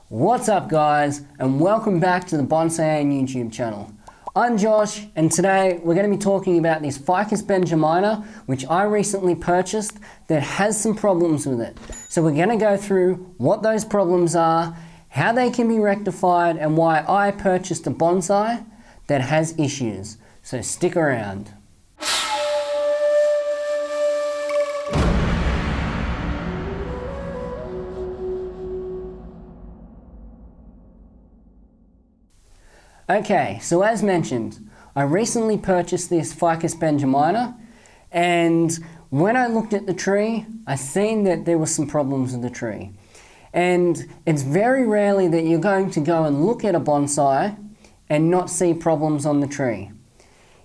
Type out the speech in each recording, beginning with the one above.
What's up guys, and welcome back to the Bonsai-En YouTube channel. I'm Josh, and today we're going to be talking about this Ficus Benjimina, which I recently purchased that has some problems with it. So we're going to go through what those problems are, how they can be rectified, and why I purchased a bonsai that has issues. So stick around. Okay, so as mentioned, I recently purchased this Ficus Benjimina, and when I looked at the tree, I seen that there were some problems with the tree. And it's very rarely that you're going to go and look at a bonsai and not see problems on the tree.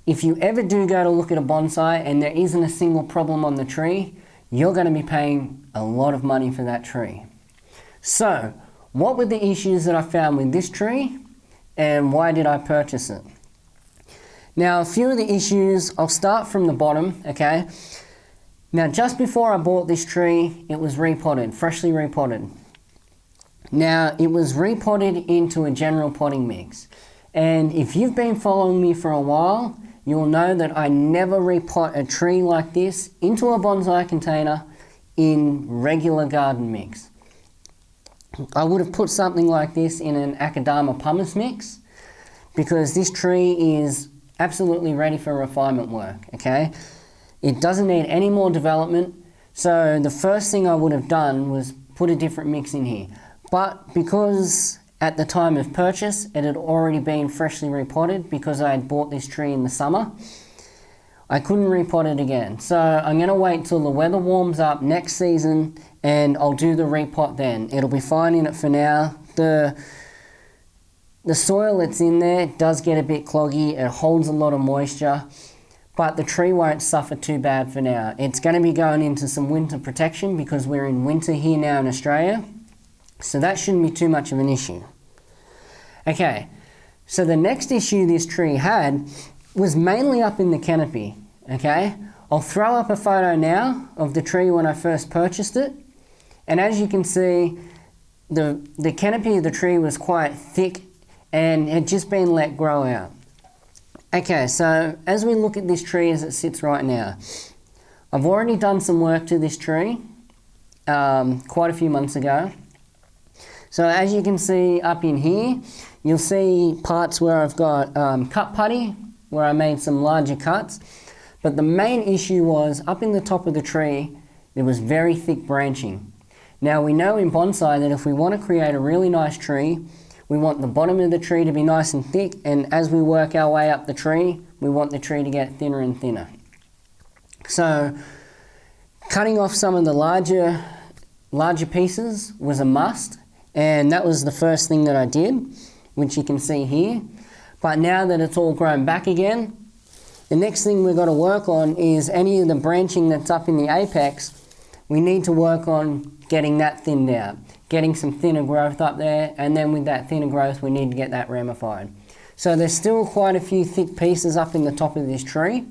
If you ever do go to look at a bonsai and there isn't a single problem on the tree, you're going to be paying a lot of money for that tree. So, what were the issues that I found with this tree? And why did I purchase it? Now, a few of the issues, I'll start from the bottom, okay? Now, just before I bought this tree, it was repotted, freshly repotted. Now, it was repotted into a general potting mix. And if you've been following me for a while, you'll know that I never repot a tree like this into a bonsai container in regular garden mix. I would have put something like this in an Akadama pumice mix because this tree is absolutely ready for refinement work, okay? It doesn't need any more development, so the first thing I would have done was put a different mix in here. But because at the time of purchase it had already been freshly repotted because I had bought this tree in the summer, I couldn't repot it again. So I'm going to wait till the weather warms up next season and I'll do the repot then. It'll be fine in it for now. The soil that's in there does get a bit cloggy. It holds a lot of moisture, but the tree won't suffer too bad for now. It's going to be going into some winter protection because we're in winter here now in Australia. So that shouldn't be too much of an issue. Okay, so the next issue this tree had was mainly up in the canopy, okay? I'll throw up a photo now of the tree when I first purchased it. And as you can see, the canopy of the tree was quite thick and had just been let grow out. Okay, so as we look at this tree as it sits right now, I've already done some work to this tree quite a few months ago. So as you can see up in here, you'll see parts where I've got cut putty, where I made some larger cuts. But the main issue was up in the top of the tree, there was very thick branching. Now we know in bonsai that if we want to create a really nice tree, we want the bottom of the tree to be nice and thick, and as we work our way up the tree, we want the tree to get thinner and thinner. So cutting off some of the larger pieces was a must, and that was the first thing that I did, which you can see here. But now that it's all grown back again, the next thing we've got to work on is any of the branching that's up in the apex. We need to work on getting that thinned out, getting some thinner growth up there, and then with that thinner growth we need to get that ramified. So there's still quite a few thick pieces up in the top of this tree.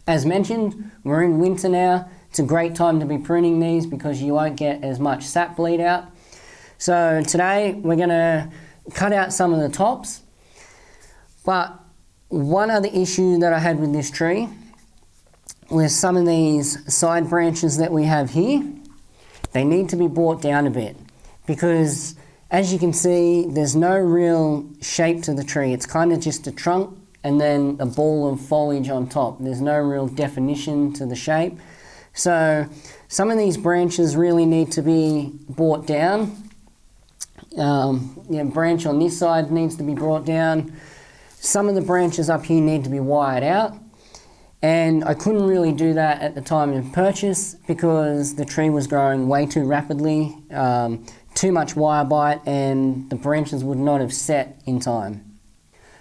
As mentioned, we're in winter now. It's a great time to be pruning these because you won't get as much sap bleed out. So today we're going to cut out some of the tops. But one other issue that I had with this tree was some of these side branches that we have here. They need to be brought down a bit because as you can see, there's no real shape to the tree. It's kind of just a trunk and then a ball of foliage on top. There's no real definition to the shape. So some of these branches really need to be brought down. Branch on this side needs to be brought down. Some of the branches up here need to be wired out. And I couldn't really do that at the time of purchase because the tree was growing way too rapidly, too much wire bite, and the branches would not have set in time.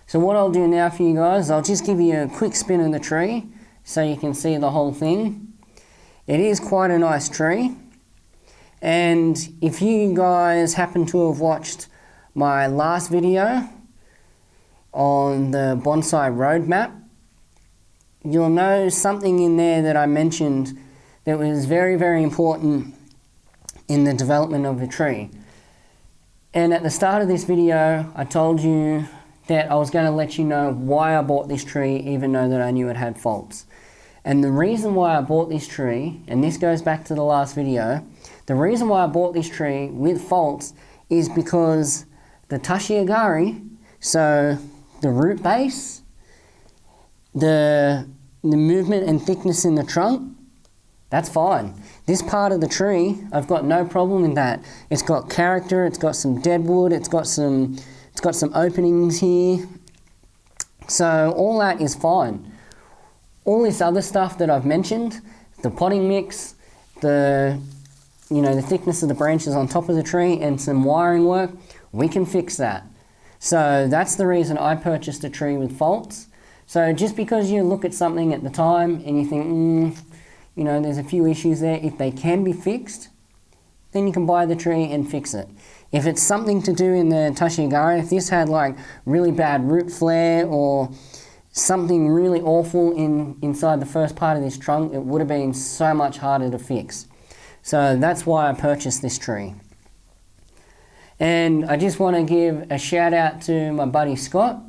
So what I'll do now for you guys, I'll just give you a quick spin of the tree so you can see the whole thing. It is quite a nice tree. And if you guys happen to have watched my last video on the bonsai roadmap, you'll know something in there that I mentioned that was very, very important in the development of the tree. And at the start of this video, I told you that I was going to let you know why I bought this tree, even though that I knew it had faults. And the reason why I bought this tree, and this goes back to the last video, the reason why I bought this tree with faults is because the Tashiagari, so the root base, the movement and thickness in the trunk, that's fine. This part of the tree, I've got no problem in that. It's got character, it's got some deadwood, it's got some openings here. So all that is fine. All this other stuff that I've mentioned, the potting mix, the thickness of the branches on top of the tree and some wiring work, we can fix that. So that's the reason I purchased a tree with faults. So just because you look at something at the time and you think, there's a few issues there, if they can be fixed, then you can buy the tree and fix it. If it's something to do in the Tashiagari, if this had like really bad root flare or something really awful inside the first part of this trunk, it would have been so much harder to fix. So that's why I purchased this tree. And I just want to give a shout out to my buddy Scott,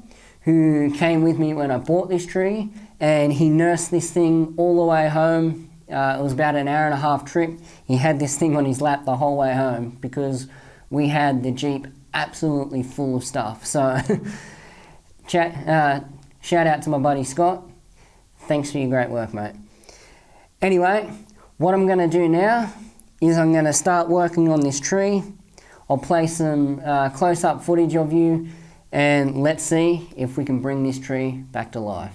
who came with me when I bought this tree, and he nursed this thing all the way home. It was about an hour and a half trip. He had this thing on his lap the whole way home because we had the Jeep absolutely full of stuff. So shout out to my buddy Scott. Thanks for your great work, mate. Anyway, what I'm going to do now is I'm going to start working on this tree. I'll play some close-up footage of you, and let's see if we can bring this tree back to life.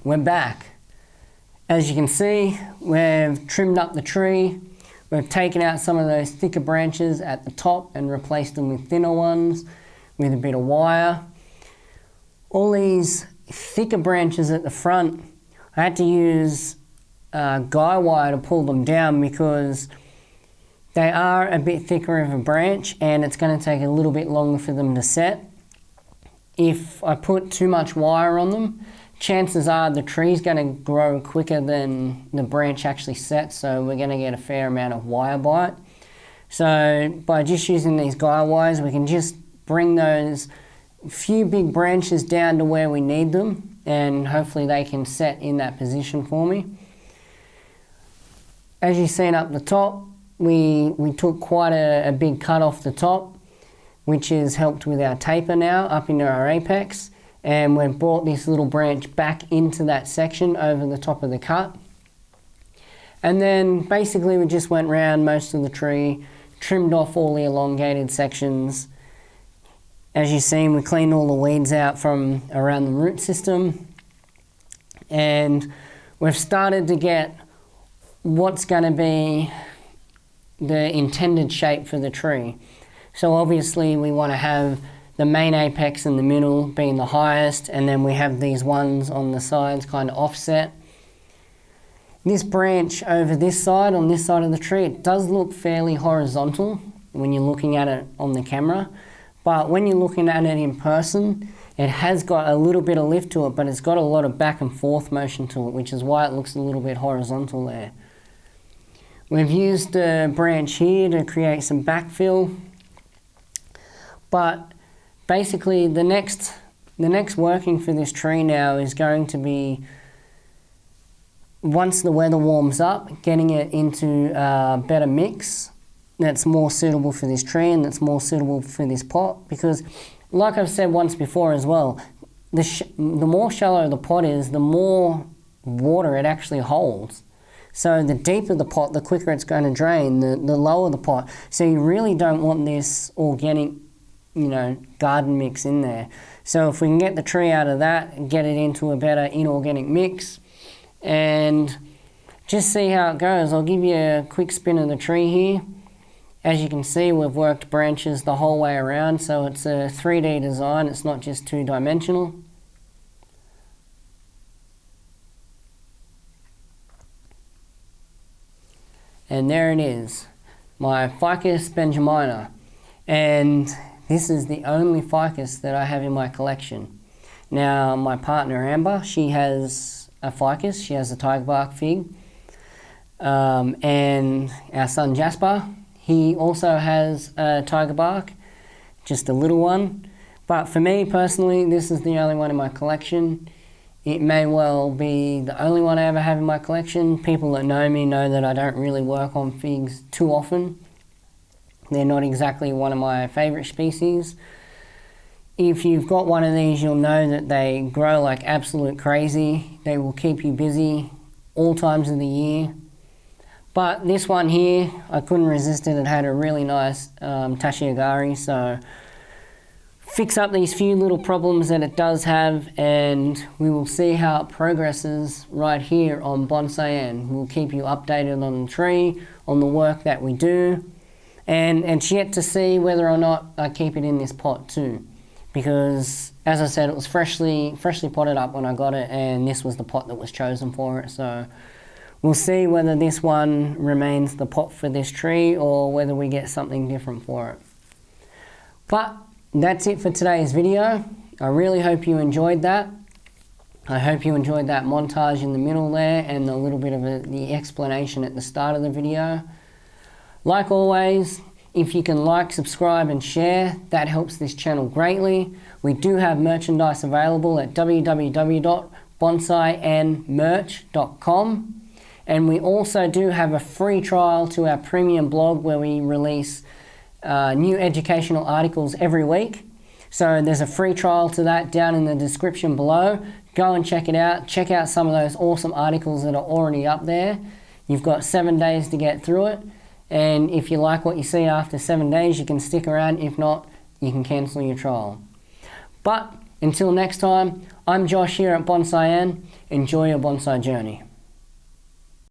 we're back. As you can see, we've trimmed up the tree. We've taken out some of those thicker branches at the top and replaced them with thinner ones with a bit of wire. All these thicker branches at the front, I had to use guy wire to pull them down because they are a bit thicker of a branch and it's going to take a little bit longer for them to set. If I put too much wire on them, chances are the tree's going to grow quicker than the branch actually sets, so we're going to get a fair amount of wire bite. So by just using these guy wires, we can just bring those few big branches down to where we need them, and hopefully they can set in that position for me. As you've seen up the top, we took quite a big cut off the top, which has helped with our taper now up into our apex. And we've brought this little branch back into that section over the top of the cut. And then basically we just went round most of the tree, trimmed off all the elongated sections. As you've seen, we cleaned all the weeds out from around the root system. And we've started to get what's going to be the intended shape for the tree. So obviously we want to have the main apex in the middle being the highest, and then we have these ones on the sides kind of offset. This branch over this side, on this side of the tree, it does look fairly horizontal when you're looking at it on the camera, but when you're looking at it in person, it has got a little bit of lift to it, but it's got a lot of back and forth motion to it, which is why it looks a little bit horizontal there. We've used the branch here to create some backfill, but basically the next working for this tree now is going to be, once the weather warms up, getting it into a better mix that's more suitable for this tree and that's more suitable for this pot, because like I've said once before as well, the more shallow the pot is, the more water it actually holds. So the deeper the pot, the quicker it's going to drain, the lower the pot. So you really don't want this organic, garden mix in there. So if we can get the tree out of that and get it into a better inorganic mix and just see how it goes. I'll give you a quick spin of the tree here. As you can see, we've worked branches the whole way around, so it's a 3D design, it's not just two-dimensional. And there it is, my Ficus Benjimina. And this is the only ficus that I have in my collection. Now, my partner Amber, she has a ficus, she has a tiger bark fig. And our son Jasper, he also has a tiger bark, just a little one. But for me personally, this is the only one in my collection. It may well be the only one I ever have in my collection. People that know me know that I don't really work on figs too often. They're not exactly one of my favourite species. If you've got one of these, you'll know that they grow like absolute crazy. They will keep you busy all times of the year. But this one here, I couldn't resist it. It had a really nice Tashiagari, so fix up these few little problems that it does have, and we will see how it progresses right here on Bonsai-En. We'll keep you updated on the tree, on the work that we do. And it's yet to see whether or not I keep it in this pot too, because as I said, it was freshly potted up when I got it, and this was the pot that was chosen for it. So we'll see whether this one remains the pot for this tree or whether we get something different for it. But that's it for today's video. I really hope you enjoyed that. I hope you enjoyed that montage in the middle there and a little bit of the explanation at the start of the video. Like always, if you can like, subscribe and share, that helps this channel greatly. We do have merchandise available at www.bonsai-enmerch.com, and we also do have a free trial to our premium blog where we release new educational articles every week. So there's a free trial to that down in the description below. Go and check it out. Check out some of those awesome articles that are already up there. You've got 7 days to get through it. And if you like what you see after 7 days, you can stick around. If not, you can cancel your trial. But until next time, I'm Josh here at Bonsai-En. Enjoy your bonsai journey.